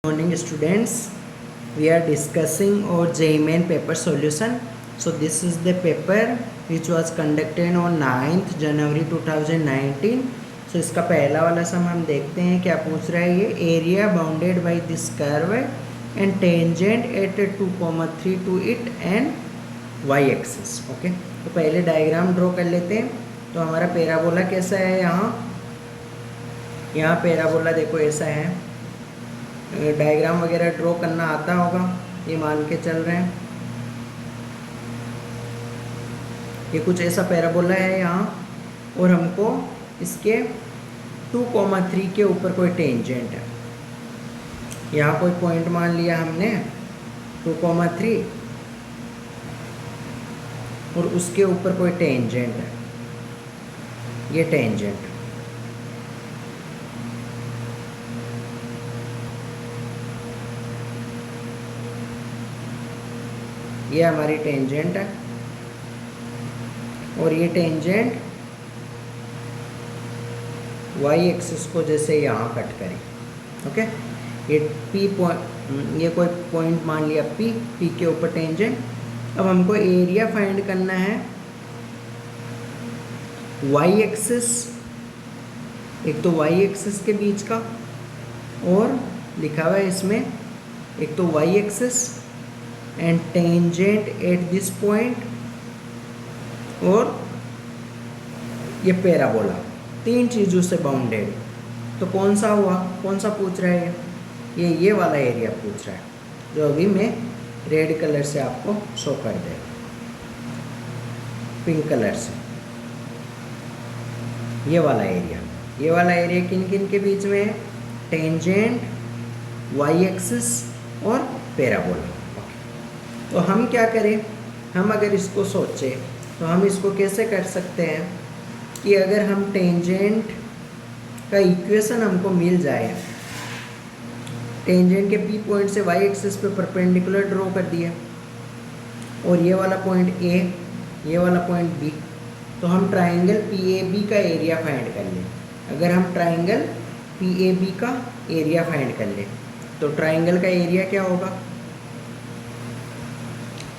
Morning students, we are discussing our JEE Main paper solution. So this is the paper which was conducted on 9th January 2019. So इसका पहला वाला सम हम देखते हैं क्या पूछ रहा है ये area bounded by this curve and tangent at 2,3 to it and y axis. Okay, तो पहले डायग्राम ड्रॉ कर लेते हैं. तो हमारा पैराबोला कैसा है, यहाँ पैराबोला देखो ऐसा है. डायग्राम वगैरह ड्रॉ करना आता होगा, ये मान के चल रहे हैं. ये कुछ ऐसा पैराबोला है यहाँ, और हमको इसके 2,3 के ऊपर कोई टेंजेंट है. यहाँ कोई पॉइंट मान लिया हमने 2,3 और उसके ऊपर कोई टेंजेंट है, ये टेंजेंट. ये हमारी टेंजेंट है और ये टेंजेंट y एक्सिस को जैसे यहाँ कट करें. ओके, ये P पॉइंट, ये कोई पॉइंट मान लिया P के ऊपर टेंजेंट. अब हमको एरिया फाइंड करना है y एक्सिस, एक तो y एक्सिस के बीच का, और लिखा हुआ है इसमें एक तो y axis and tangent at this point, और ये पैराबोला, तीन चीज़ों से बाउंडेड. तो कौन सा हुआ, कौन सा पूछ रहा है ये वाला एरिया पूछ रहा है, जो अभी मैं रेड कलर से आपको शो कर दे, पिंक कलर से. ये वाला एरिया किन किन के बीच में है, टेंजेंट, वाई एक्सिस और पैराबोला. तो हम क्या करें, हम अगर इसको सोचें तो हम इसको कैसे कर सकते हैं कि अगर हम टेंजेंट का इक्वेशन हमको मिल जाए, टेंजेंट के पी पॉइंट से वाई एक्सिस पे परपेंडिकुलर ड्रॉ कर दिया, और ये वाला पॉइंट ए, ये वाला पॉइंट बी, तो हम ट्राइंगल पी ए बी का एरिया फाइंड कर लें. अगर हम ट्राइंगल पी ए बी का एरिया फाइंड कर लें तो ट्राइंगल का एरिया क्या होगा,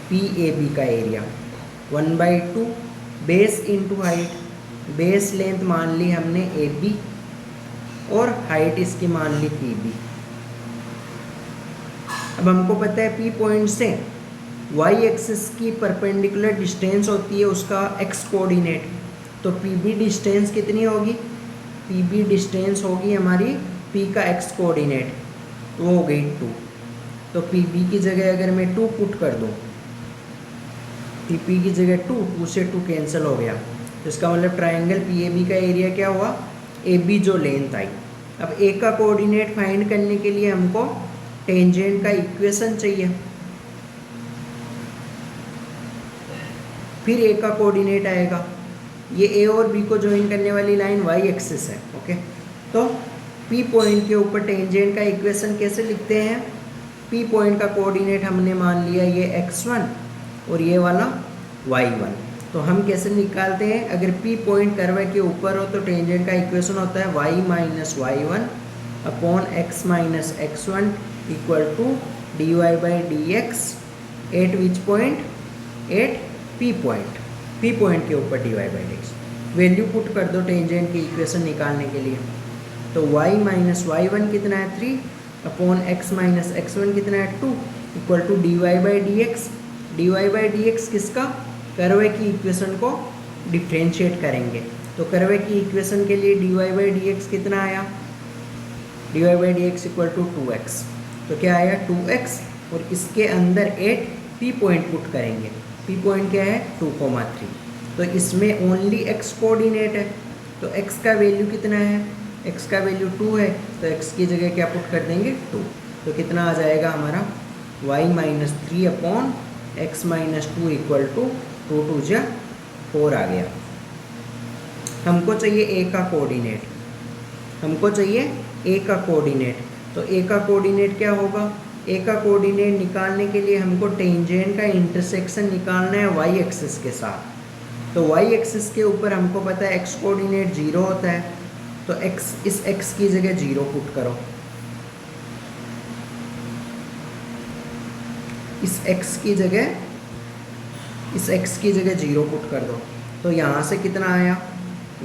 पी ए बी का area 1/2 base into height. Base length मान ली हमने ए बी और हाइट इसकी मान ली पी बी. अब हमको पता है पी पॉइंट से वाई एक्सिस की परपेंडिकुलर डिस्टेंस होती है उसका एक्स कोऑर्डिनेट. तो पी बी डिस्टेंस कितनी होगी, पी बी डिस्टेंस होगी हमारी पी का एक्स कोऑर्डिनेट, तो वो हो गई 2. तो पी बी की जगह अगर मैं 2 पुट कर दूँ, पी की जगह 2 से 2 कैंसिल हो गया, तो इसका मतलब ट्राइंगल पी ए बी का एरिया क्या हुआ, ए बी जो लेंथ आई. अब ए का कोऑर्डिनेट फाइंड करने के लिए हमको टेंजेंट का इक्वेशन चाहिए. फिर ए का कोऑर्डिनेट आएगा, ये ए और बी को ज्वाइन करने वाली लाइन वाई एक्सिस है. ओके, तो पी पॉइंट के ऊपर टेंजेंट का इक्वेशन कैसे लिखते हैं, पी पॉइंट का कोऑर्डिनेट हमने मान लिया ये x1 और ये वाला y1. तो हम कैसे निकालते हैं, अगर p पॉइंट कर्व के ऊपर हो तो टेंजेंट का इक्वेशन होता है y minus y1 upon x minus x1 equal to dy by dx at which point, at p point के ऊपर dy by dx. Value put कर दो टेंजेंट की इक्वेशन निकालने के लिए. तो y माइनस y1 कितना है 3 अपॉन x माइनस x1 कितना है 2 equal to dy by dx. dy by dx किसका, कर्व की इक्वेशन को डिफ्रेंशिएट करेंगे. तो कर्व की इक्वेशन के लिए dy बाई dx कितना आया, dy by dx equal to 2x. तो क्या आया 2x, और इसके अंदर 8 p पॉइंट पुट करेंगे. p पॉइंट क्या है 2,3. तो इसमें ओनली x कोऑर्डिनेट है, तो x का वैल्यू कितना है, x का वैल्यू 2 है, तो x की जगह क्या पुट कर देंगे 2. तो कितना आ जाएगा हमारा y minus 3 upon x minus 2 equal to 2 2 जा 4 आ गया. हमको चाहिए a का कोऑर्डिनेट, तो a का कोऑर्डिनेट क्या होगा, a का कोऑर्डिनेट निकालने के लिए हमको टेंजेंट का इंटरसेक्शन निकालना है y एक्सिस के साथ. तो y एक्सिस के ऊपर हमको पता है x कोऑर्डिनेट 0 होता है, तो x, इस x की जगह 0 पुट करो. इस x की जगह 0 पुट कर दो। तो यहाँ से कितना आया,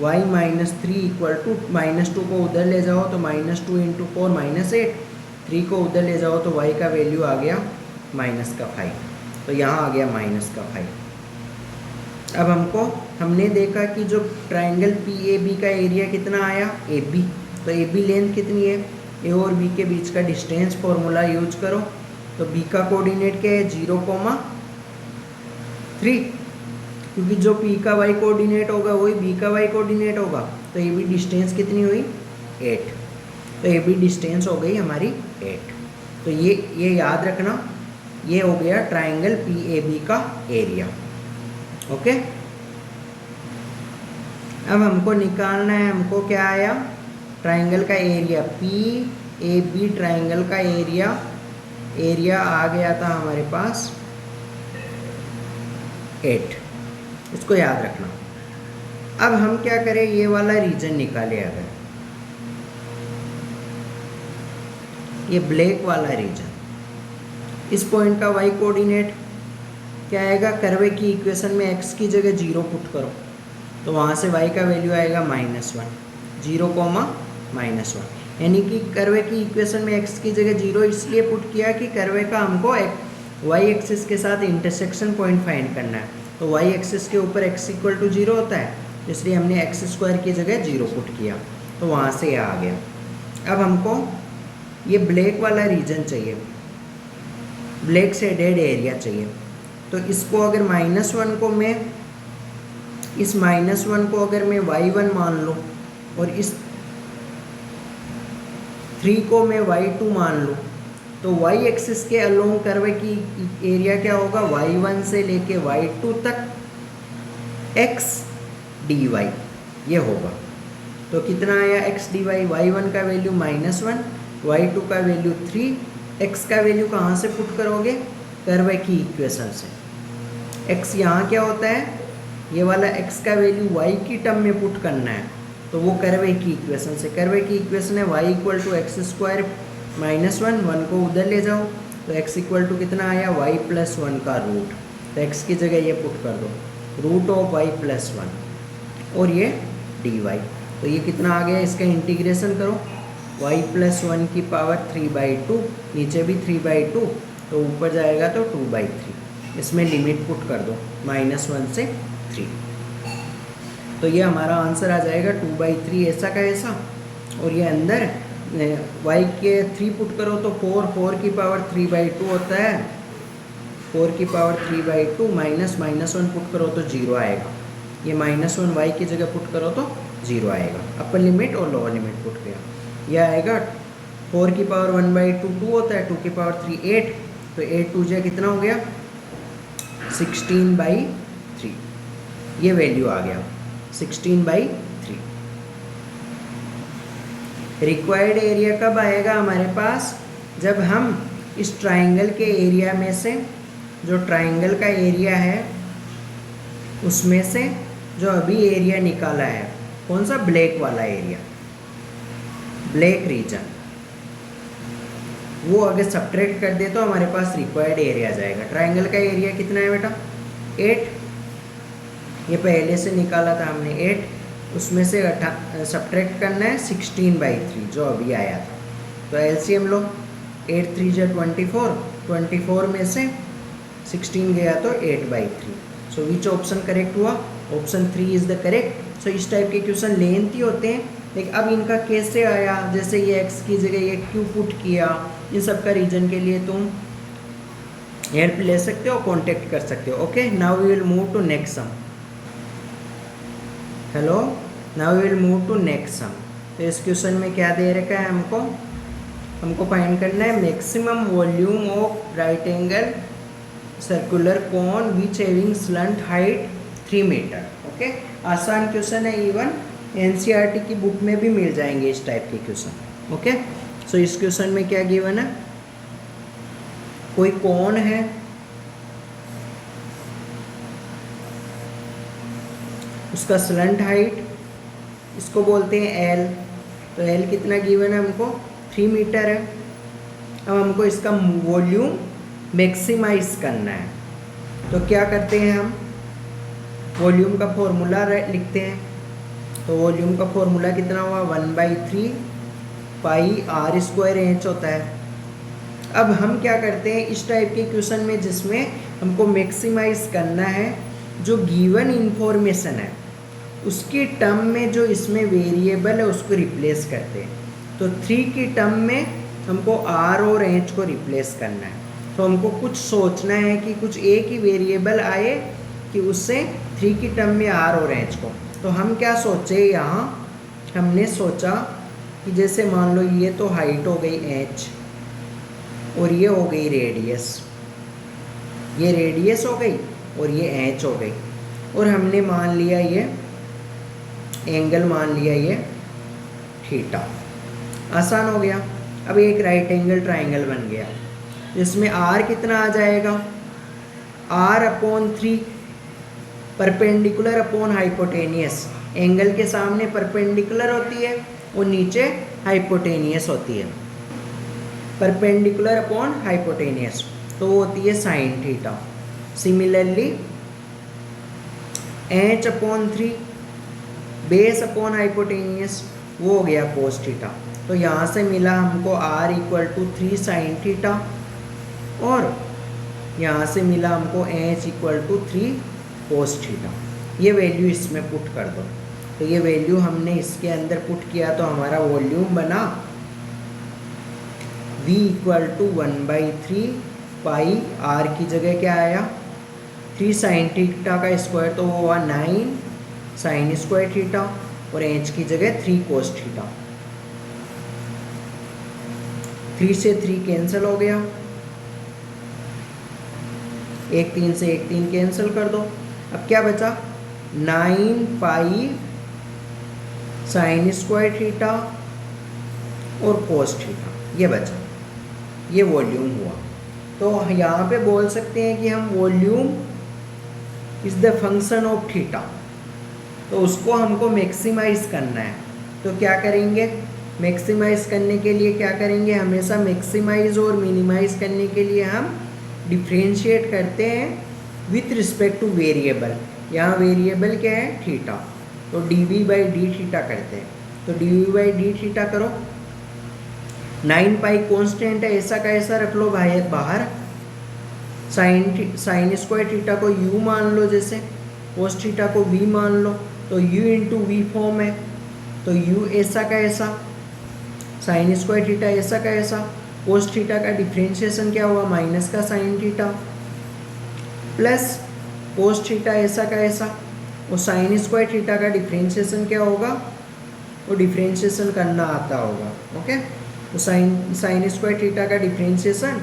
y -3 इक्वल टू -2 को उधर ले जाओ तो -2 × 4 -8, 3 को उधर ले जाओ तो y का वैल्यू आ गया -5। तो यहाँ आ गया -5। अब हमने देखा कि जो ट्राइंगल PAB का एरिया कितना आया, AB। तो AB लेंथ कितनी है, A और B के बीच का डिस्टेंस फॉर्मूला यूज करो। तो B का कोऑर्डिनेट क्या है, 0,3, क्योंकि जो P का y कोऑर्डिनेट होगा वही B का y कोऑर्डिनेट होगा। तो AB डिस्टेंस कितनी हुई, 8। तो AB डिस्टेंस हो गई हमारी 8। तो ये याद रखना, ये हो गया ट्राइंगल PAB का एरिया। ओके, अब हमको निकालना है, हमको क्या आया, ट्राइंगल का एरिया, PAB ट्राइंगल का एरिया आ गया था हमारे पास 8। इसको याद रखना। अब हम क्या करें, ये वाला रीजन निकाले। अगर ये ब्लैक वाला रीजन, इस पॉइंट का y कोऑर्डिनेट क्या आएगा, कर्वे की इक्वेशन में x की जगह 0 पुट करो तो वहाँ से y का वैल्यू आएगा -1, 0, -1। यानी कि कर्वे की इक्वेशन में x की जगह 0 इसलिए पुट किया कि कर्वे का हमको y एक्सिस के साथ इंटरसेक्शन पॉइंट फाइंड करना है। तो y एक्सिस के ऊपर x = 0 होता है, इसलिए हमने x² की जगह 0 पुट किया, तो वहाँ से ये आ गया। अब हमको ये ब्लैक वाला रीजन चाहिए, ब्लैक शेडेड एरिया चाहिए। तो इसको अगर -1 को मैं, इस -1 को अगर मैं y1 मान लूँ और इस 3 को मैं y2 मान लूँ, तो y एक्सिस के अलोंग कर्व की एरिया क्या होगा, y1 से लेके y2 तक x dy ये होगा। तो कितना आया x dy, y1 का वैल्यू -1, y2 का वैल्यू 3, x का वैल्यू कहाँ से पुट करोगे, कर्व की इक्वेशन से। x यहाँ क्या होता है, ये वाला x का वैल्यू y की टर्म में पुट करना है, तो वो कर्वे की इक्वेशन से, कर्वे की इक्वेशन है y = x² -1, 1 को उधर ले जाओ तो x = कितना आया, y + 1 का रूट। तो x की जगह ये पुट कर दो, √y + 1 और ये dy। तो ये कितना आ गया, इसका इंटीग्रेशन करो, y + 1 की पावर 3/2, नीचे भी 3/2, तो ऊपर जाएगा तो 2/3। इसमें लिमिट पुट कर दो -1 से 3। तो ये हमारा आंसर आ जाएगा 2/3 ऐसा का ऐसा। और ये अंदर y के 3 पुट करो तो 4 की पावर 3/2 होता है, 4 की पावर 3/2 -1 पुट करो तो 0 आएगा। ये -1 y की जगह पुट करो तो 0 आएगा। अपर लिमिट और लोअर लिमिट पुट किया, यह आएगा 4 की पावर 1/2 2 होता है, 2 की पावर 3 8, तो 8 2 जा कितना हो गया, 16/3। ये वैल्यू आ गया 16/3। रिक्वायर्ड एरिया कब आएगा हमारे पास, जब हम इस ट्राइंगल के एरिया में से, जो ट्राइंगल का एरिया है उसमें से जो अभी एरिया निकाला है, कौन सा, ब्लैक वाला एरिया, ब्लैक रीजन, वो अगर सब्ट्रैक्ट कर दे तो हमारे पास रिक्वायर्ड एरिया जाएगा। ट्राइंगल का एरिया कितना है बेटा, 8, ये पहले से निकाला था हमने 8, उसमें से सब्ट्रैक्ट करना है 16/3 जो अभी आया था। तो एलसीएम लो, 8 3 जा 24, 24 में से 16 गया तो 8/3। सो विच ऑप्शन करेक्ट हुआ, ऑप्शन 3 इज़ द करेक्ट। सो इस टाइप के क्वेश्चन लेंथी होते हैं, लेकिन अब इनका कैसे आया, जैसे ये x की जगह ये q पुट किया, इन सब का रीजन के लिए तुम हेल्प ले सकते हो, कांटेक्ट कर सकते हो। Okay, now we will move to next sum. Hello, now we will move to next sum. तो इस क्वेश्चन में क्या दे रखा है हमको फाइंड करना है maximum volume of right angle circular cone which having slant height 3 metre. Okay, आसान क्वेश्चन है, इवन एनसीईआरटी की बुक में भी मिल जाएंगे इस टाइप के क्वेश्चन। ओके, सो इस क्वेश्चन में क्या गिवन है, कोई कोन है, उसका स्लंट हाइट इसको बोलते हैं एल। तो एल कितना गिवन है हमको, 3 मीटर है। अब हमको इसका वॉल्यूम मैक्सिमाइज करना है। तो क्या करते हैं हम, वॉल्यूम का फॉर्मूला लिखते हैं। तो वॉल्यूम का फॉर्मूला कितना हुआ, 1/3 पाई आर स्क्वायर एच होता है। अब हम क्या करते हैं, इस टाइप के क्वेश्चन में जिसमें हमको मैक्सिमाइज करना है, जो गिवन इंफॉर्मेशन है उसकी टर्म में जो इसमें वेरिएबल है उसको रिप्लेस करते हैं। तो 3 की टर्म में हमको आर और एच को रिप्लेस करना है। तो हमको कुछ सोचना है कि कुछ एक ही वेरिएबल आए कि उससे 3 की टर्म में आर और एच को। तो हम क्या सोचे, यहाँ हमने सोचा कि जैसे मान लो ये तो हाइट हो गई एच और ये हो गई रेडियस, ये रेडियस हो गई और ये एच हो गई, और हमने मान लिया ये एंगल, मान लिया ये थीटा। आसान हो गया। अब एक राइट एंगल ट्राइंगल बन गया, इसमें आर कितना आ जाएगा, r/3 perpendicular upon hypotenuse. Angle के सामने परपेंडिकुलर होती है और नीचे हाइपोटेनियस होती है। परपेंडिकुलर अपॉन हाइपोटेनियस तो वो होती है sine theta. Similarly h/3 base upon hypotenuse वो हो गया कोस थीटा। तो यहाँ से मिला हमको r = 3 साइन थीटा, और यहाँ से मिला हमको h = 3 कोस थीटा। ये वैल्यू इसमें पुट कर दो। तो ये वैल्यू हमने इसके अंदर पुट किया तो हमारा वॉल्यूम बना v = 1/3 पाई, r की जगह क्या आया 3 साइन थीटा का स्क्वायर, तो वो हुआ 9 साइन स्क्वायर थीटा, और h की जगह 3 कोस थीटा। 3 से 3 कैंसिल हो गया, 1 3 से 1 3 कैंसिल कर दो। अब क्या बचा, 9 पाई साइन स्क्वायर थीटा और कोस थीटा, ये बचा, ये वॉल्यूम हुआ। तो यहाँ पे बोल सकते हैं कि हम volume is the function of theta, तो उसको हमको मैक्सिमाइज करना है। तो क्या करेंगे, मैक्सिमाइज करने के लिए क्या करेंगे, हमेशा मैक्सिमाइज और मिनिमाइज करने के लिए हम डिफ्रेंशिएट करते हैं विथ रिस्पेक्ट टू वेरिएबल। यहाँ वेरिएबल क्या है, थीटा, तो dv/d थीटा करते हैं। तो dv/d थीटा करो, 9 पाई कॉन्स्टेंट है, ऐसा का ऐसा रख लो बाहर। साइन स्क्वायर थीटा को u मान लो, जैसे कोस थीटा को v मान लो, तो u × v फॉर्म है, तो u ऐसा का ऐसा, साइन स्क्वायर थीटा ऐसा का ऐसा, कोस थीटा का डिफ्रेंशिएशन क्या हुआ, माइनस का sine theta, plus cos theta ऐसा का ऐसा, और साइन स्क्वायर थीटा का डिफ्रेंशिएशन क्या होगा, वो डिफ्रेंशिएशन करना आता होगा। ओके, तो साइन स्क्वायर थीटा का डिफ्रेंशिएशन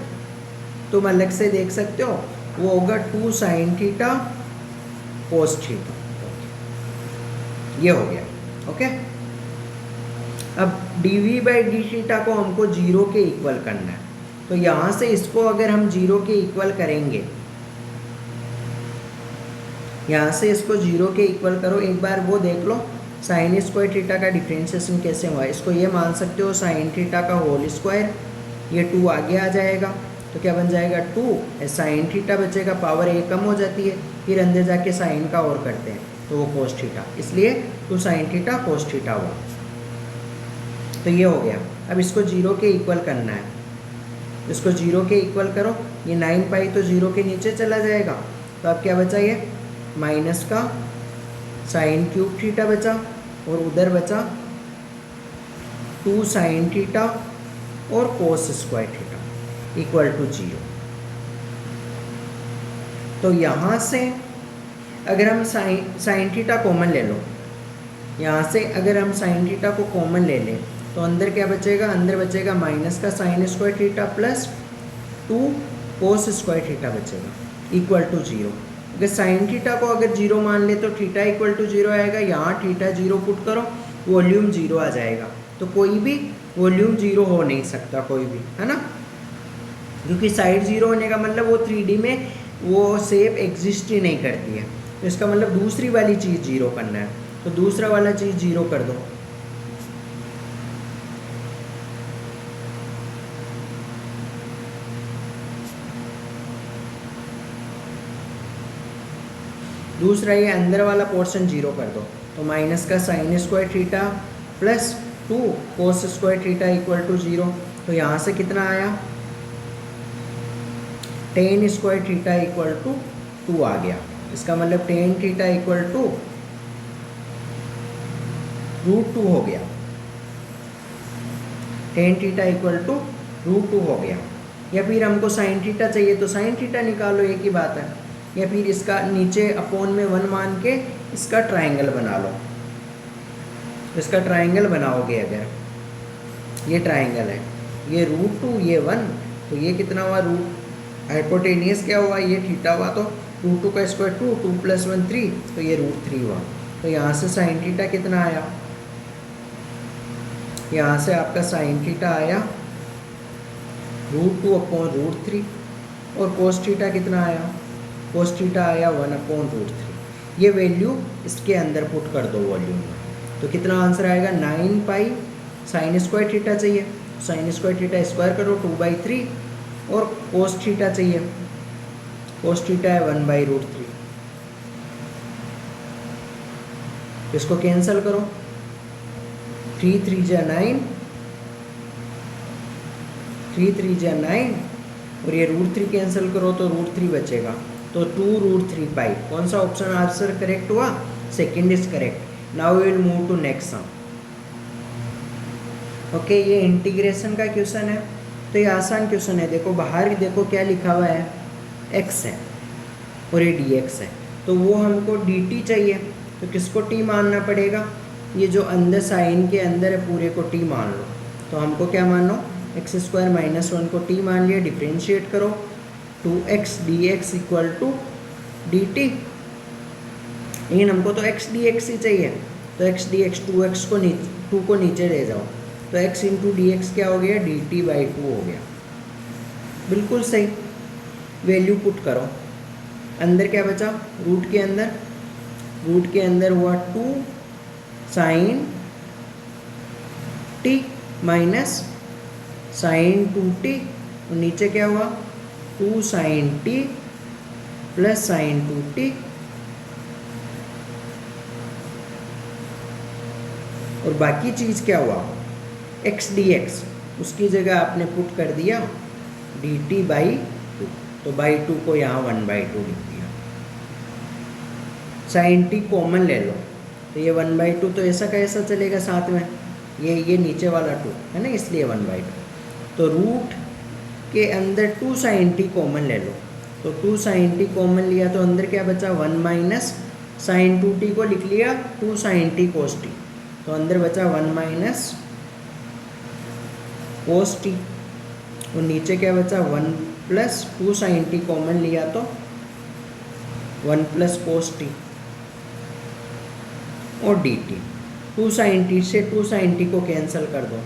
तुम अलग से देख सकते हो, वो होगा 2 साइन थीटा कोस थीटा। ये हो गया। ओके, अब dv/d थीटा को हमको 0 के इक्वल करना है। तो यहाँ से इसको अगर हम 0 के इक्वल करेंगे, यहाँ से इसको 0 के इक्वल करो, एक बार वो देख लो साइन स्क्वायर थीटा का डिफ्रेंशिएशन कैसे हुआ। इसको ये मान सकते हो साइन थीटा का होल स्क्वायर, ये 2 आगे आ जाएगा, तो क्या बन जाएगा 2 साइन थीटा बचेगा, पावर 1 कम हो जाती है, फिर अंदर जाके साइन का और करते हैं तो वो कोस थीटा, इसलिए 2 साइन थीटा कोस थीटा हुआ। तो ये हो गया। अब इसको 0 के इक्वल करना है, इसको 0 के इक्वल करो, ये 9 पाई तो 0 के नीचे चला जाएगा, तो अब क्या बचा, ये माइनस का साइन क्यूब थीटा बचा, और उधर बचा 2 साइन थीटा और cos square theta equal to 0। तो यहाँ से अगर हम साइन थीटा कॉमन ले लो, यहाँ से अगर हम साइन थीटा को कॉमन ले लें तो अंदर क्या बचेगा, अंदर बचेगा माइनस का sine square theta plus 2 cos square theta बचेगा इक्वल टू 0। अगर साइन थीटा को अगर 0 मान ले तो थीटा इक्वल टू 0 आएगा, यहाँ थीटा 0 पुट करो, वॉल्यूम 0 आ जाएगा। तो कोई भी वॉल्यूम 0 हो नहीं सकता, कोई भी, है ना, क्योंकि साइड 0 होने का मतलब वो 3D में वो शेप एग्जिस्ट ही नहीं करती है। तो इसका मतलब दूसरी वाली चीज़ 0 करना है, तो दूसरा वाला चीज़ 0 कर दो। दूसरा ये अंदर वाला पोर्शन जीरो कर दो, तो माइनस का sine square theta plus 2 cos square theta equal to 0। तो यहाँ से कितना आया, tan square theta equal to 2 आ गया। इसका मतलब टेन थीटा इक्वल टू √2 हो गया, टेन थीटा इक्वल टू √2 हो गया। या फिर हमको साइन थीटा चाहिए तो साइन थीटा निकालो, एक ही बात है। या फिर इसका नीचे अपोन में 1 मान के इसका ट्रायंगल बना लो। इसका ट्रायंगल बनाओगे अगर, ये ट्रायंगल है, ये √2 ये 1, तो ये कितना हुआ, रूट हाइपोटेनियस क्या हुआ, ये थीटा हुआ, तो √2 का स्क्वायर 2, 2 + 1 3, तो ये √3 हुआ। तो यहाँ से साइन थीटा कितना आया, यहाँ से आपका साइन थीटा आया √2/√3, और कोस थीटा कितना आया, कोस थीटा आया 1/√3। ये वैल्यू इसके अंदर पुट कर दो वॉल्यूम में, तो कितना आंसर आएगा, 9 पाई। साइन स्क्वायर थीटा चाहिए, साइन स्क्वायर थीटा स्क्वायर करो 2/3, और कोस थीटा चाहिए, कोस थीटा है 1/√3। इसको कैंसिल करो, 3 3 जा 9, 3 3 जा 9, और ये √3 कैंसिल करो तो √3 बचेगा, तो 2√3 पाई। कौन सा ऑप्शन आंसर करेक्ट हुआ, second is correct. Now we will move to next sum. Okay, ये इंटीग्रेशन का क्वेश्चन है, तो ये आसान क्वेश्चन है। देखो बाहर देखो क्या लिखा हुआ है, x है और ये dx है, तो वो हमको dt चाहिए, तो किसको t मानना पड़ेगा, ये जो अंदर साइन के अंदर है पूरे को t मान लो। तो हमको क्या मानो, x² - 1 को t मान लिया, डिफ्रेंशिएट करो, 2x dx equal to dt। लेकिन हमको तो x dx ही चाहिए, तो x dx 2x को 2 को नीचे ले जाओ, तो x × dx क्या हो गया, dt/2 हो गया। बिल्कुल सही, वैल्यू पुट करो। अंदर क्या बचा, रूट के अंदर हुआ 2 sin t minus sin 2t, और नीचे क्या हुआ, 2 sin t plus sin 2t, और बाकी चीज़ क्या हुआ, x dx, उसकी जगह आपने पुट कर दिया dt/2, तो /2 को यहाँ 1/2 लिख दिया। sin t कॉमन ले लो, तो ये 1/2 तो ऐसा का ऐसा चलेगा साथ में, ये नीचे वाला 2 है ना, इसलिए 1/2। तो रूट के अंदर 2 sin t कॉमन ले लो, तो 2 sin t कॉमन लिया तो अंदर क्या बचा, 1 माइनस sin 2t को लिख लिया 2 sin t cos t, तो अंदर बचा 1 माइनस cos t, और नीचे क्या बचा, 1 प्लस 2 sin t कॉमन लिया तो 1 प्लस cos t और dt। 2 sin t से 2 sin t को कैंसिल कर दो,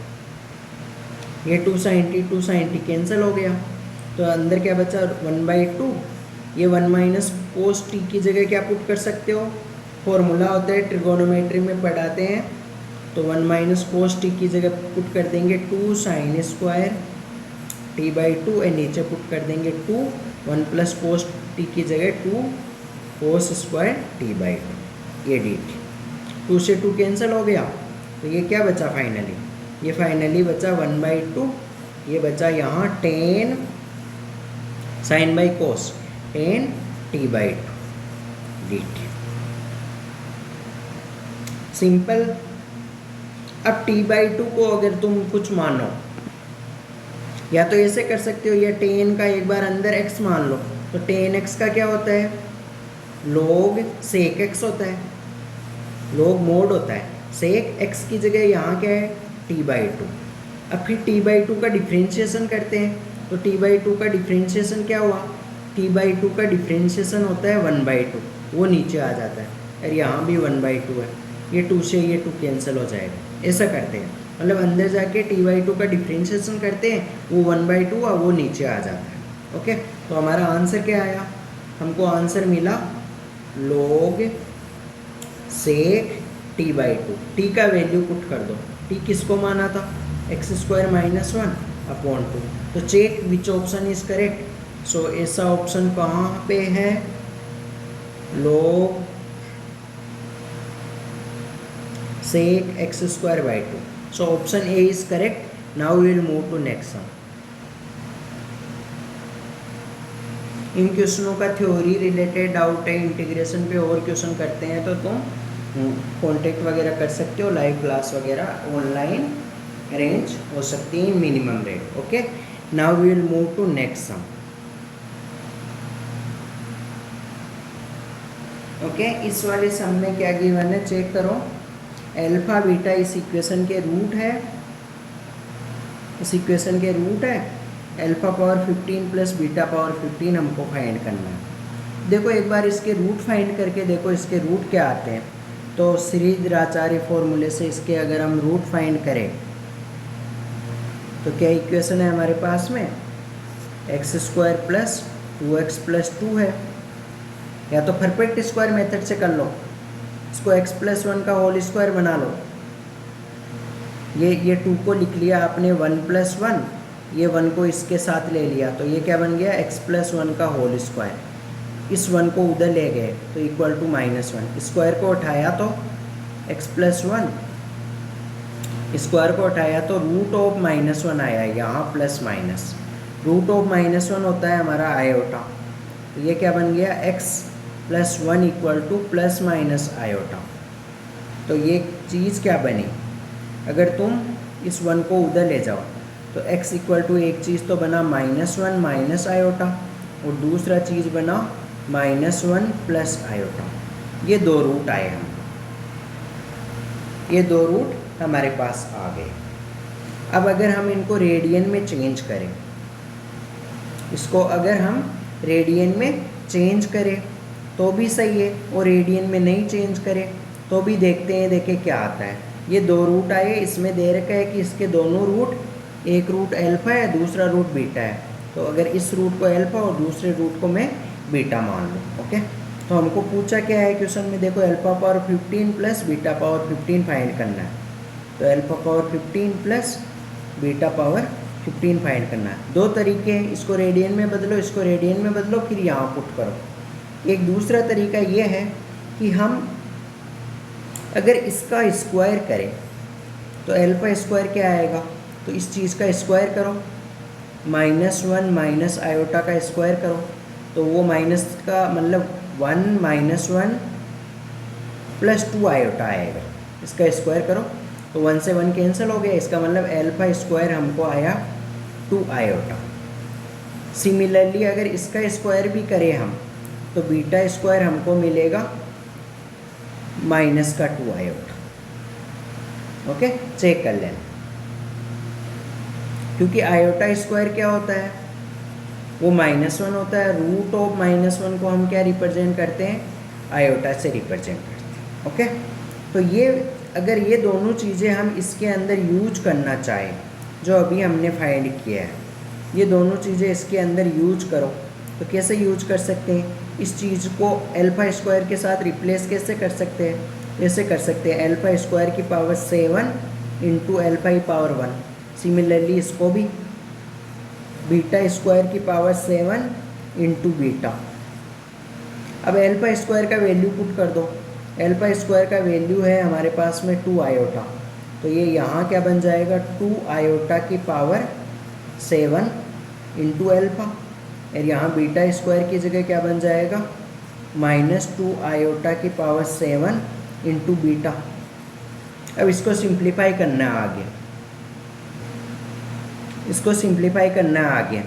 ये 2 sin t कैंसिल हो गया, तो अंदर क्या बचा, 1/2। ये 1 माइनस cos t की जगह क्या पुट कर सकते हो, फॉर्मूला होता है ट्रिगोनोमेट्री में पढ़ाते हैं, तो 1 माइनस cos t की जगह पुट कर देंगे 2 sin स्क्वायर t/2, और नीचे पुट कर देंगे 2, 1 प्लस cos t की जगह 2 cos स्क्वायर t/2, ये dt। 2 से 2 कैंसिल हो गया, तो ये क्या बचा फाइनली, ये फाइनली बचा 1/2, ये बचा यहाँ 10 sin by cos 10 t/2 dt। Simple. अब t/2 को अगर तुम कुछ मानो, या तो ऐसे कर सकते हो, या 10 का एक बार अंदर x मान लो, तो 10x का क्या होता है, log sec x होता है, log mod होता है, sec x की जगह यहाँ क्या है, t/2। अब फिर t/2 का डिफ्रेंशिएशन करते हैं, तो t/2 का डिफ्रेंशिएशन क्या हुआ, t/2 का डिफ्रेंशिएशन होता है 1/2, वो नीचे आ जाता है, और यहाँ भी 1/2 है, ये 2 से ये 2 कैंसिल हो जाएगा। ऐसा करते हैं, मतलब अंदर जाके t/2 का डिफ्रेंशिएशन करते हैं, वो 1/2 और वो नीचे आ जाता है। ओके, तो हमारा आंसर क्या आया, हमको आंसर मिला log sec t/2। t का वैल्यू पुट कर दो, t किसको माना था, x² - 1/2। तो check which option is correct, so ऐसा ऑप्शन कहाँ पे है, log sec x square by 2. So option A is correct. Now we will move to next sum. इन क्वेश्चनों का थ्योरी रिलेटेड डाउट है, इंटीग्रेशन पे और क्वेश्चन करते हैं तो तुम कांटेक्ट वगैरह कर सकते हो, लाइव क्लास वगैरह ऑनलाइन अरेंज हो सकती है minimum rate. Okay, now we will move to next sum. Okay, इस वाले सम में क्या गिवन है चेक करो. अल्फा बीटा इस इक्वेशन के रूट है, इस इक्वेशन के रूट है. Alpha power 15 plus beta power 15 हमको फाइंड करना है. देखो एक बार इसके रूट फाइंड करके देखो इसके रूट क्या आते हैं. तो श्रीधराचार्य फॉर्मूले से इसके अगर हम रूट फाइंड करें तो क्या इक्वेशन है हमारे पास में, x square plus 2x plus 2 है. या तो परफेक्ट स्क्वायर मेथड से कर लो, इसको x प्लस 1 का होल स्क्वायर बना लो. ये 2 को लिख लिया आपने 1 प्लस 1, ये 1 को इसके साथ ले लिया तो ये क्या बन गया x प्लस 1 का होल स्क्वायर. इस 1 को उधर ले गए तो इक्वल टू -1. स्क्वायर को उठाया तो x प्लस 1, स्क्वायर को उठाया तो रूट ऑफ -1 आया, यहाँ प्लस माइनस. रूट ऑफ -1 होता है हमारा आयोटा. तो ये क्या बन गया x plus 1 equal two plus minus iota. तो ये चीज़ क्या बनी, अगर तुम इस 1 को उधर ले जाओ तो x इक्वल टू एक चीज़ तो बना -1 माइनस आयोटा और दूसरा चीज़ बना -1 प्लस आयोटा. ये 2 रूट आए हम, ये 2 रूट हमारे पास आ गए. अब अगर हम इनको रेडियन में चेंज करें, इसको अगर हम रेडियन में चेंज करें तो भी सही है और रेडियन में नहीं चेंज करें तो भी देखते हैं, देखें क्या आता है. ये 2 रूट आए, इसमें दे रखा है कि इसके दोनों रूट, एक रूट अल्फा है दूसरा रूट बीटा है. तो अगर इस रूट को अल्फा और दूसरे रूट को मैं बीटा मान लूँ. ओके, तो हमको पूछा क्या है क्वेश्चन में, देखो alpha power 15 plus beta power 15 find करना है. तो alpha power 15 plus beta power 15 find करना है. 2 तरीके हैं, इसको रेडियन में बदलो, इसको रेडियन में बदलो, फिर यहाँ पुट करो. एक दूसरा तरीका ये है कि हम अगर इसका स्क्वायर करें तो अल्फा स्क्वायर क्या आएगा, तो इस चीज़ का स्क्वायर करो, -1 माइनस आयोटा का स्क्वायर करो तो वो माइनस का मतलब 1 - 1 प्लस 2 आयोटा आएगा. इसका स्क्वायर करो तो 1 से 1 कैंसिल हो गया, इसका मतलब अल्फा स्क्वायर हमको आया 2 आयोटा. सिमिलरली अगर इसका स्क्वायर भी करें हम तो बीटा स्क्वायर हमको मिलेगा माइनस का 2 आयोटा. ओके, चेक कर लेना, क्योंकि आयोटा स्क्वायर क्या होता है, वो -1 होता है. रूट ऑफ -1 को हम क्या रिप्रेजेंट करते हैं, आयोटा से रिप्रेजेंट करते हैं. ओके, तो ये अगर ये दोनों चीज़ें हम इसके अंदर यूज करना चाहें जो अभी हमने फाइंड किया है, ये दोनों चीज़ें इसके अंदर यूज करो तो कैसे यूज कर सकते हैं. इस चीज़ को अल्फा स्क्वायर के साथ रिप्लेस कैसे कर सकते हैं, ऐसे कर सकते हैं अल्फा स्क्वायर की पावर 7 इंटू अल्फा की पावर 1. सिमिलरली इसको भी बीटा स्क्वायर की पावर 7 इंटू बीटा. अब अल्फा स्क्वायर का वैल्यू पुट कर दो. अल्फा स्क्वायर का वैल्यू है हमारे पास में 2 आयोटा, तो ये यहाँ क्या बन जाएगा 2 आयोटा की पावर 7 इंटू अल्फा. और यहाँ बीटा स्क्वायर की जगह क्या बन जाएगा -2 आयोटा की पावर 7 इंटू बीटा. अब इसको सिंप्लीफाई करना है आगे, इसको सिंप्लीफाई करना है आगे.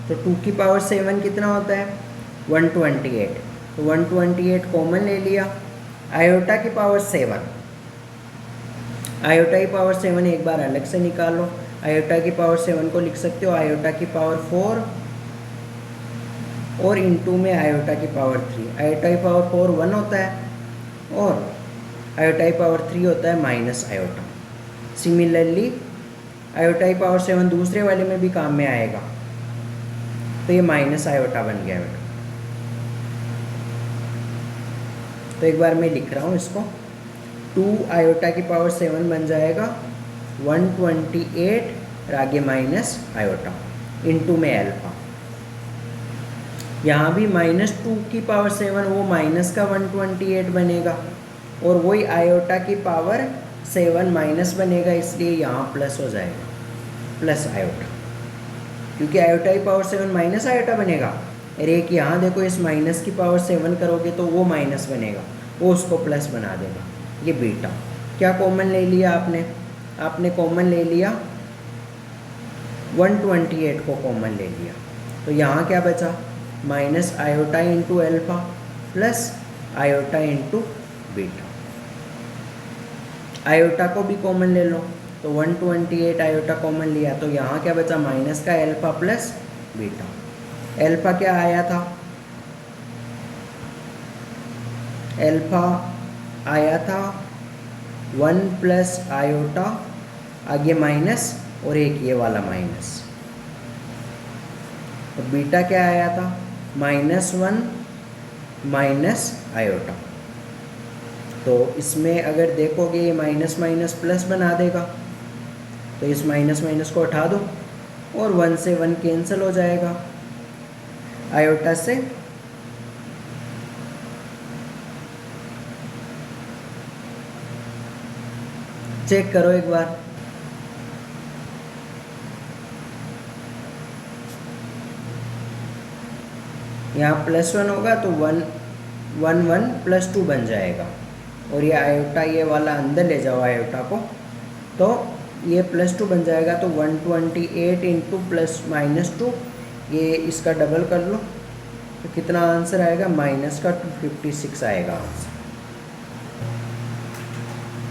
तो 2 की पावर 7 कितना होता है 128. तो 128 कॉमन ले लिया. आयोटा की पावर 7, आयोटा की पावर 7 एक बार अलग से निकाल लो. आयोटा की पावर 7 को लिख सकते हो आयोटा की पावर 4 और इंटू में आयोटा की पावर 3. आयोटा की पावर 4 1 होता है और आयोटा की पावर 3 होता है माइनस आयोटा. सिमिलरली आयोटा की पावर 7 दूसरे वाले में भी काम में आएगा, तो ये माइनस आयोटा बन गया बेटा. तो एक बार मैं लिख रहा हूँ इसको, 2 आयोटा की पावर 7 बन जाएगा 128 और आगे माइनस आयोटा इंटू में अल्फा. यहाँ भी -2 की पावर 7 वो माइनस का 128 बनेगा और वही आयोटा की पावर 7 माइनस बनेगा, इसलिए यहाँ प्लस हो जाएगा, प्लस आयोटा, क्योंकि आयोटा की पावर 7 माइनस आयोटा बनेगा। और एक यहाँ देखो, इस माइनस की पावर 7 करोगे तो वो माइनस बनेगा, वो उसको प्लस बना देगा। ये बीटा क्या कॉमन ले लिया आपने? आपने कॉमन ले लिया 128 को कॉमन ले लिया, तो यहाँ क्या बचा? Minus iota into alpha plus iota into beta. Iota को भी कॉमन ले लो, तो 128 आयोटा कॉमन लिया, तो यहाँ क्या बचा? माइनस का एल्फा प्लस बीटा। एल्फा क्या आया था? एल्फा आया था 1 प्लस आयोटा, आगे माइनस और एक ये वाला माइनस। तो बीटा क्या आया था? -1 माइनस आयोटा। तो इसमें अगर देखोगे ये माइनस माइनस प्लस बना देगा, तो इस माइनस माइनस को हटा दो और 1 से 1 कैंसिल हो जाएगा आयोटा से। चेक करो एक बार, यहाँ +1 होगा तो 1 1 1 +2 बन जाएगा, और ये आयोटा ये वाला अंदर ले जाओ आयोटा को, तो ये +2 बन जाएगा। तो 128 इंटू प्लस -2, ये इसका डबल कर लो, तो कितना आंसर आएगा? माइनस का 256 आएगा आंसर।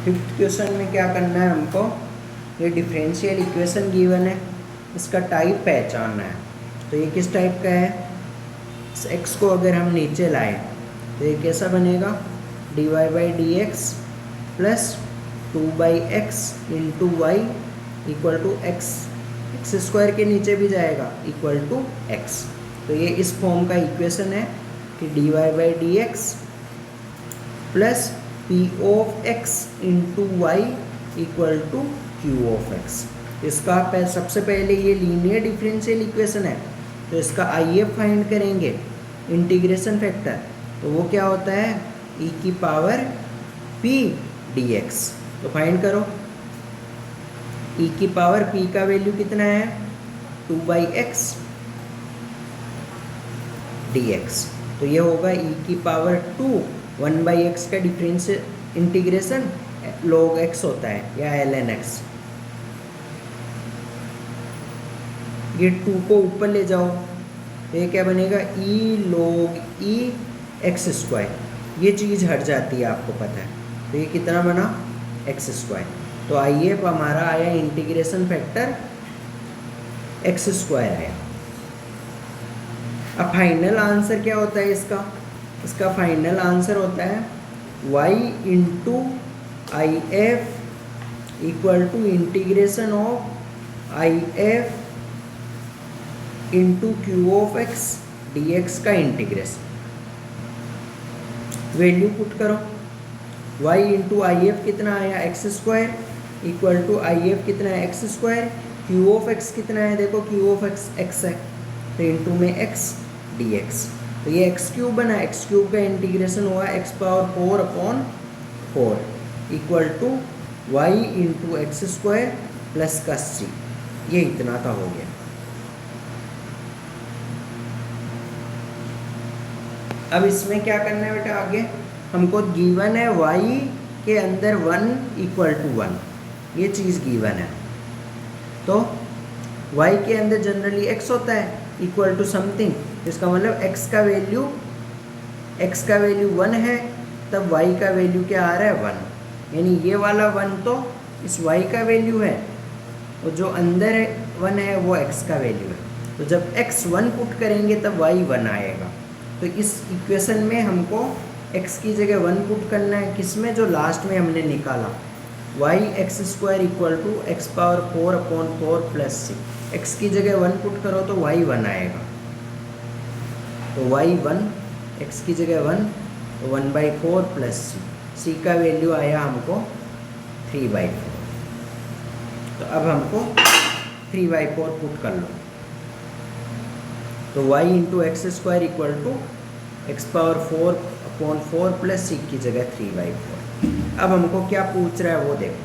फिफ्थ क्वेश्चन में क्या करना है हमको? ये डिफरेंशियल इक्वेशन गिवन है, इसका टाइप पहचानना है। तो ये किस टाइप का है? इस x को अगर हम नीचे लाएं तो ये कैसा बनेगा? dy/dx plus 2/x into y equal to x, x square के नीचे भी जाएगा, इक्वल टू x। तो ये इस फॉर्म का इक्वेशन है कि dy/dx plus p of x into y equal to q of x। इसका सबसे पहले ये लीनियर डिफरेंशियल इक्वेशन है, तो इसका IF फाइंड करेंगे, इंटीग्रेशन फैक्टर। तो वो क्या होता है? e की पावर p dx। तो फाइंड करो, e की पावर p का वैल्यू कितना है? 2/x dx। तो ये होगा e की पावर 2, 1/x का डिफरेंशियल इंटीग्रेशन log x होता है या ln x। ये 2 को ऊपर ले जाओ, तो ये क्या बनेगा? e log e x square. ये चीज़ हट जाती है, आपको पता है। तो ये कितना बना? x square. तो आइए अब हमारा आया इंटीग्रेशन फैक्टर x स्क्वायर आया। अब फाइनल आंसर क्या होता है इसका? इसका फाइनल आंसर होता है y into IF equal to integration of IF into q of x dx का इंटीग्रेशन। वैल्यू पुट करो, y इंटू IF कितना आया? x square equal to IF कितना है? x square. Q of x कितना है? देखो क्यू ऑफ x है, तो इंटू में x dx। तो ये x³ बना, x³ का इंटीग्रेशन हुआ x⁴/4 equal to y into x square plus का c। ये इतना था, हो गया। अब इसमें क्या करना है बेटा? आगे हमको गिवन है y के अंदर 1 इक्वल टू 1, ये चीज़ गिवन है। तो y के अंदर जनरली x होता है इक्वल टू समथिंग, इसका मतलब x का वैल्यू 1 है, तब y का वैल्यू क्या आ रहा है? 1। यानी ये वाला 1 तो इस y का वैल्यू है, और जो अंदर 1 है वो x का वैल्यू है। तो जब x 1 पुट करेंगे तब y 1 आएगा। तो इस इक्वेशन में हमको x की जगह 1 पुट करना है, किसमें? जो लास्ट में हमने निकाला, y² equal to x⁴/4 plus c। x की जगह 1 पुट करो तो y 1 आएगा। तो y 1, x की जगह 1, तो 1/4 प्लस c का वैल्यू आया हमको 3/4। तो अब हमको 3/4 पुट कर लो, तो y into x² equal to x⁴/4 plus c की जगह 3/4। अब हमको क्या पूछ रहा है वो देखो,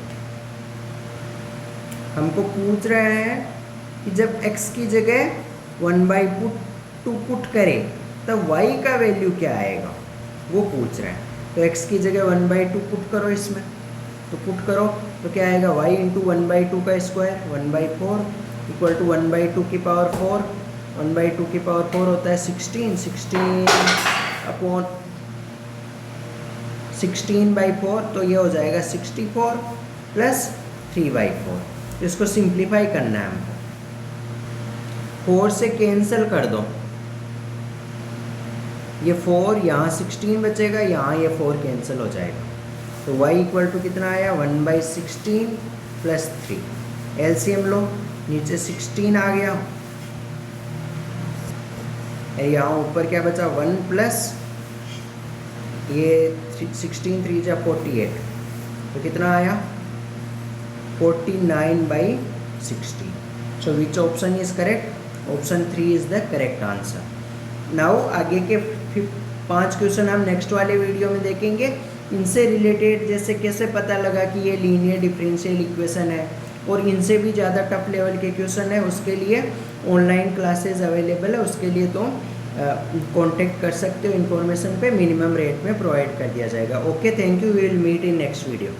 हमको पूछ रहा है कि जब x की जगह 1/2 पुट करें तब y का वैल्यू क्या आएगा, वो पूछ रहा है। तो x की जगह 1/2 पुट करो इसमें, तो पुट करो तो क्या आएगा, y इंटू 1/2 का स्क्वायर 1/4 इक्वल टू 1/2 की पावर 4, 1/2 की पावर 4 होता है 16 अपॉन 16/4, तो ये हो जाएगा 64 प्लस 3/4। इसको सिंप्लीफाई करना है हमको, 4 से कैंसिल कर दो, ये 4 यहाँ 16 बचेगा, यहाँ ये 4 कैंसिल हो जाएगा, तो y इक्वल टू कितना आया 1/16 प्लस 3। एलसीएम लो, नीचे 16 आ गया, यहाँ ऊपर क्या बचा 1 प्लस ये 16 3 जा 48, तो कितना आया 49/16। So which option is correct, option 3 is the correct answer. Now आगे के 5 क्वेश्चन हम नेक्स्ट वाले वीडियो में देखेंगे। इनसे रिलेटेड जैसे कैसे पता लगा कि ये लीनियर डिफरेंशियल इक्वेशन है, और इनसे भी ज़्यादा टफ लेवल के क्वेश्चन है, उसके लिए ऑनलाइन क्लासेस अवेलेबल है, उसके लिए तो कांटेक्ट कर सकते हो, इन्फॉर्मेशन पे मिनिमम रेट में प्रोवाइड कर दिया जाएगा। Okay, thank you, we will meet in next video.